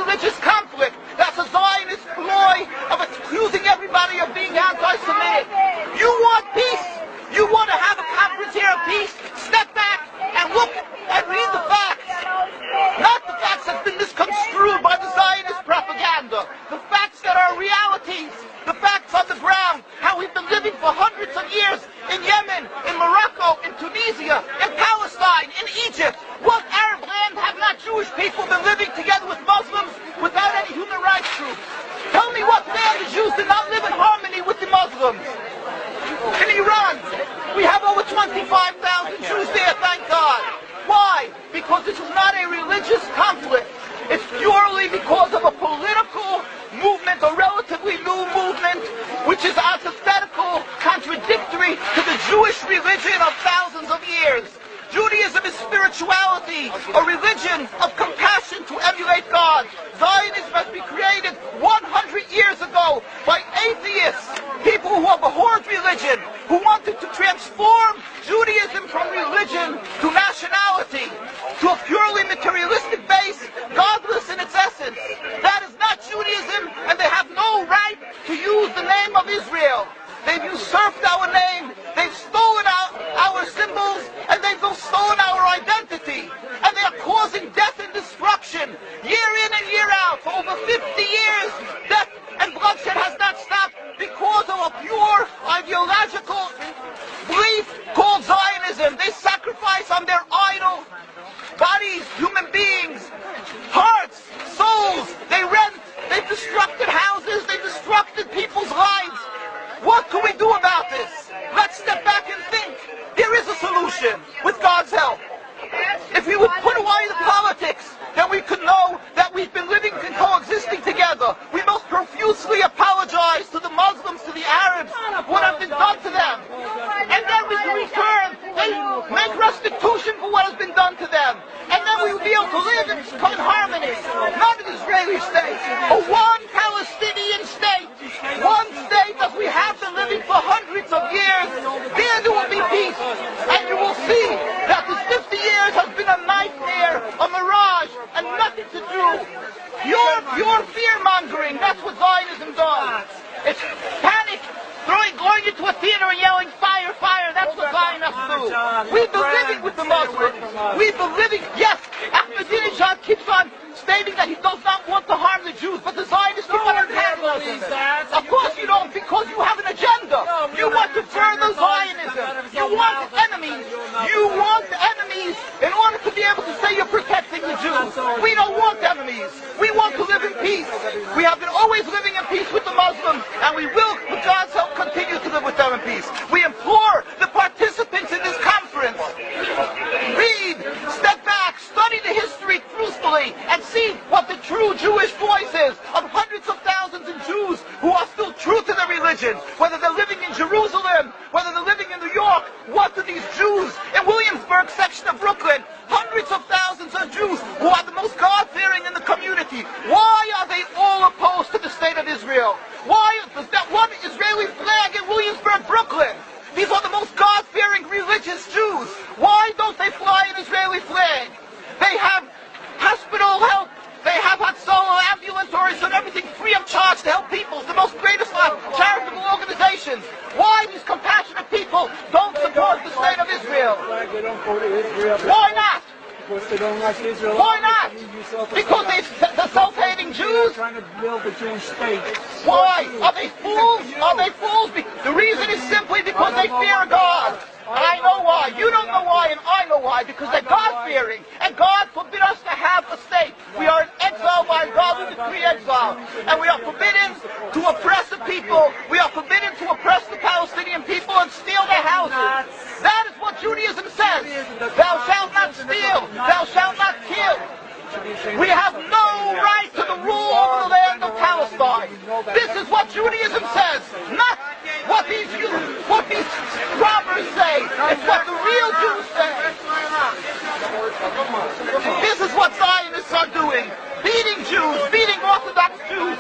religious conflict. That's a Zionist ploy of accusing everybody of being anti-Semitic. You want peace? You want to have a conference here of peace? Step back and look and read the facts. Not the facts that have been misconstrued by the Zionist propaganda. The facts that are realities. The facts on the ground. How we've been living for hundreds of years in Yemen, in Morocco, in Tunisia, in Palestine, in Egypt. What Arab land have not Jewish people been living together with Muslims without any human rights groups? Tell me what land the Jews did not live in harmony with the Muslims. In Iran, we have over 25,000 Jews there, thank God. Why? Because this is not a religious conflict. It's purely because of a political movement, a relatively new movement, which is antithetical, contradictory to the Jewish religion of thousands of years. Judaism is spirituality, a religion of compassion to emulate God. Zionism has been created 100 years ago by atheists, people who have abhorred religion, who wanted to transform Judaism from religion to nationality, to a purely materialistic base, godless in its essence. That is not Judaism, and they have no right to use the name of Israel. They've usurped our name, they've stolen our symbols, and they've stolen our identity. And they are causing death and destruction year in and year out. For over 50 years, death and bloodshed has not stopped because of a pure ideological belief called Zionism. They sacrifice on their idol bodies, human beings, hearts, souls. They rent, they've destructed houses, they've destructed people's lives. What can we do about this? Let's step back and think. There is a solution with God's help. If we would put away the politics, then we could know that we've been living and coexisting together. We most profusely apologize to the Muslims, to the Arabs, what has been done to them. And then we can return and make restitution for what has been done to them. And then we will be able to live in harmony. Not an Israeli state, but one Palestinian state. One state as we have been living for hundreds of years. There will be peace. And you will see that this 50 years has been a nightmare, a mirage, and nothing to do. Your fear-mongering, that's what Zionism does. It's panic, going into a theater and yelling, fire, fire, that's what Zionists do. We've been living with the Muslims. We've been living, yes, Ahmadinejad keeps on stating that he does not want to harm the Jews, but the Zionists keep on antagonizing him. Of course you don't, because you have an agenda. You want to further Zionism. You want enemies. You want enemies in order to be able to say you're protecting the Jews. We don't want enemies. We want to live in peace. We have been always living in peace with the Muslims, and we will, with God's help, continue to live with them in peace. We implore the participants in this conference, read, step back, study the history truthfully, and see what the true Jewish voice is of hundreds of thousands of Jews who are still true to their religion, whether they're living in Jerusalem, whether they're living in New York. What do these Jews in Williamsburg section of Brooklyn, hundreds of thousands of Jews who are the most God-fearing in the community, why are they all opposed to the state of Israel? Why is that one Israeli flag in Williamsburg, Brooklyn? These are the most God-fearing religious Jews. Why don't they fly an Israeli flag? They have hospital help. They have Hatzalah, ambulatories, and everything free of charge to help people. It's the most greatest charitable organizations. Why these compassionate people don't support the state of Israel? Why not? Because they don't like Israel. Why not? Because they're self-hating Jews? They're trying to build a Jewish state. Why? Are they fools? Are they fools? The reason is simply because they fear God. And I know why. You don't know why, and I know why. Because they're God-fearing. And God forbid us to have a state. We are in exile by God who decree exile. And we are forbidden to oppress the people. We are forbidden to oppress the Palestinian people and steal their houses. That is what Judaism says. Thou shalt not steal. Thou shalt not kill. We have no right to the rule over the land of Palestine. This is what Judaism says, not what these robbers say. It's what the real Jews say. This is what Zionists are doing. Beating Jews, beating Orthodox Jews.